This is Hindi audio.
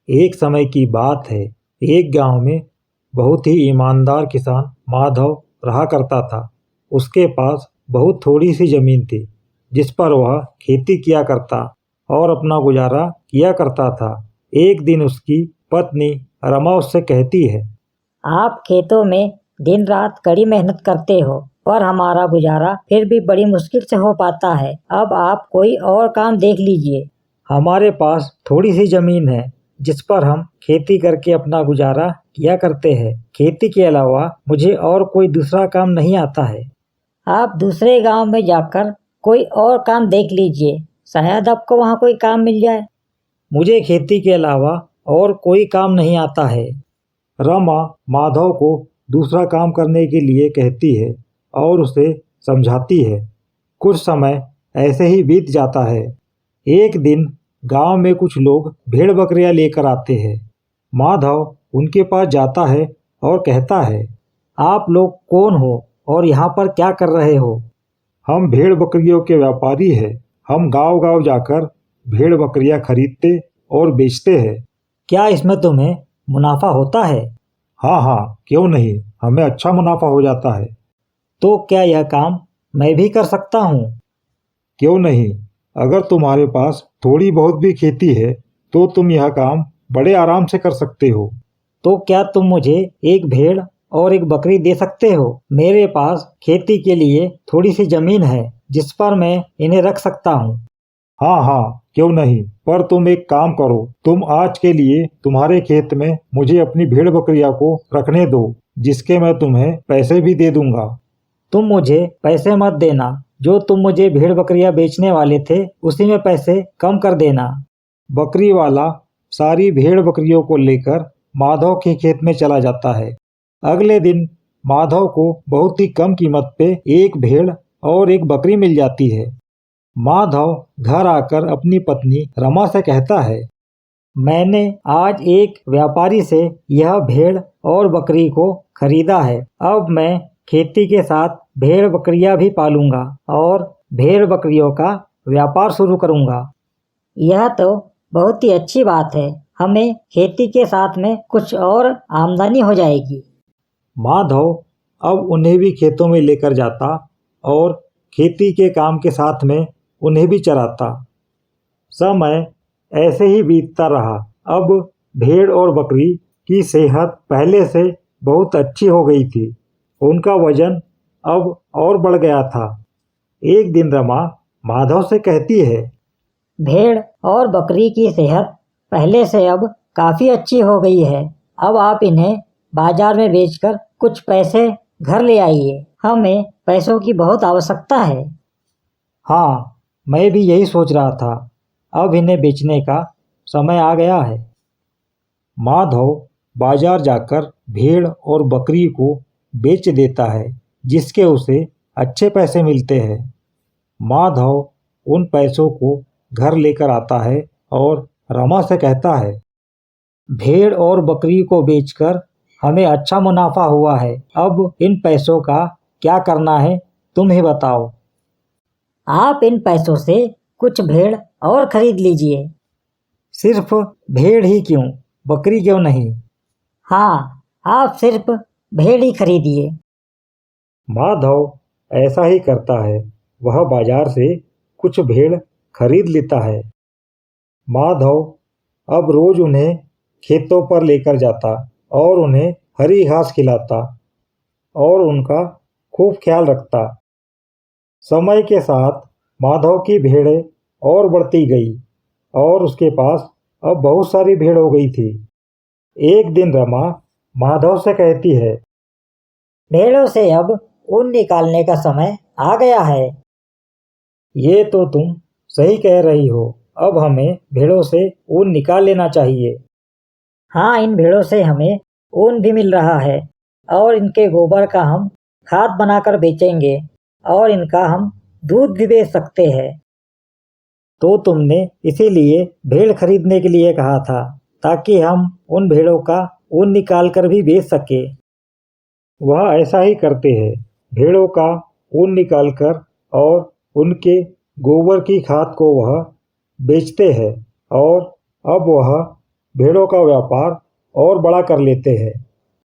एक समय की बात है। एक गांव में बहुत ही ईमानदार किसान माधव रहा करता था। उसके पास बहुत थोड़ी सी जमीन थी, जिस पर वह खेती किया करता और अपना गुजारा किया करता था। एक दिन उसकी पत्नी रमा उससे कहती है, आप खेतों में दिन रात कड़ी मेहनत करते हो, पर हमारा गुजारा फिर भी बड़ी मुश्किल से हो पाता है। अब आप कोई और काम देख लीजिए। हमारे पास थोड़ी सी जमीन है, जिस पर हम खेती करके अपना गुजारा किया करते हैं। खेती के अलावा मुझे और कोई दूसरा काम नहीं आता है। आप दूसरे गांव में जाकर कोई और काम देख लीजिए, शायद आपको वहाँ कोई काम मिल जाए। मुझे खेती के अलावा और कोई काम नहीं आता है। रमा माधव को दूसरा काम करने के लिए कहती है और उसे समझाती है। कुछ समय ऐसे ही बीत जाता है। एक दिन गांव में कुछ लोग भेड़ बकरियां लेकर आते हैं। माधव उनके पास जाता है और कहता है, आप लोग कौन हो और यहाँ पर क्या कर रहे हो? हम भेड़ बकरियों के व्यापारी हैं। हम गांव गांव जाकर भेड़ बकरियां खरीदते और बेचते हैं। क्या इसमें तुम्हें मुनाफा होता है? हाँ हाँ, क्यों नहीं, हमें अच्छा मुनाफा हो जाता है। तो क्या यह काम मैं भी कर सकता हूँ? क्यों नहीं, अगर तुम्हारे पास थोड़ी बहुत भी खेती है तो तुम यह काम बड़े आराम से कर सकते हो। तो क्या तुम मुझे एक भेड़ और एक बकरी दे सकते हो? मेरे पास खेती के लिए थोड़ी सी जमीन है, जिस पर मैं इन्हें रख सकता हूँ। हाँ हाँ, क्यों नहीं, पर तुम एक काम करो, तुम आज के लिए तुम्हारे खेत में मुझे अपनी भेड़ बकरियां को रखने दो, जिसके मैं तुम्हें पैसे भी दे दूंगा। तुम मुझे पैसे मत देना, जो तुम मुझे भेड़ बकरियां बेचने वाले थे उसी में पैसे कम कर देना। बकरी वाला सारी भेड़ बकरियों को लेकर माधव के खेत में चला जाता है। अगले दिन माधव को बहुत ही कम कीमत पे एक भेड़ और एक बकरी मिल जाती है। माधव घर आकर अपनी पत्नी रमा से कहता है, मैंने आज एक व्यापारी से यह भेड़ और बकरी को खरीदा है। अब मैं खेती के साथ भेड़ बकरियां भी पालूंगा और भेड़ बकरियों का व्यापार शुरू करूंगा। यह तो बहुत ही अच्छी बात है, हमें खेती के साथ में कुछ और आमदनी हो जाएगी। माधव अब उन्हें भी खेतों में लेकर जाता और खेती के काम के साथ में उन्हें भी चराता। समय ऐसे ही बीतता रहा। अब भेड़ और बकरी की सेहत पहले से बहुत अच्छी हो गई थी। उनका वजन अब और बढ़ गया था। एक दिन रमा माधव से कहती है, भेड़ और बकरी की सेहत पहले से अब काफी अच्छी हो गई है। अब आप इन्हें बाजार में बेचकर कुछ पैसे घर ले आइए, हमें पैसों की बहुत आवश्यकता है। हाँ, मैं भी यही सोच रहा था। अब इन्हें बेचने का समय आ गया है। माधव बाजार जाकर भेड़ और बकरी को बेच देता है, जिसके उसे अच्छे पैसे मिलते हैं। माधव उन पैसों को घर लेकर आता है और रमा से कहता है, भेड़ और बकरी को बेचकर हमें अच्छा मुनाफा हुआ है। अब इन पैसों का क्या करना है, तुम ही बताओ। आप इन पैसों से कुछ भेड़ और खरीद लीजिए। सिर्फ भेड़ ही क्यों, बकरी क्यों नहीं? हाँ, आप सिर्फ भेड़ ही खरीदिए। माधव ऐसा ही करता है। वह बाजार से कुछ भेड़ खरीद लेता है। माधव अब रोज उन्हें खेतों पर लेकर जाता और उन्हें हरी घास खिलाता और उनका खूब ख्याल रखता। समय के साथ माधव की भेड़ें और बढ़ती गई और उसके पास अब बहुत सारी भेड़ हो गई थी। एक दिन रमा माधव से कहती है, भेड़ों से अब ऊन निकालने का समय आ गया है। ये तो तुम सही कह रही हो। अब हमें भेड़ों से ऊन निकाल लेना चाहिए। हाँ, इन भेड़ों से हमें ऊन भी मिल रहा है और इनके गोबर का हम खाद बनाकर बेचेंगे और इनका हम दूध भी बेच सकते हैं। तो तुमने इसीलिए भेड़ खरीदने के लिए कहा था, ताकि हम उन भेड़ों का ऊन निकाल कर भी बेच सके। वह ऐसा ही करते हैं। भेड़ों का ऊन निकालकर और उनके गोबर की खाद को वह बेचते हैं और अब वह भेड़ों का व्यापार और बड़ा कर लेते हैं।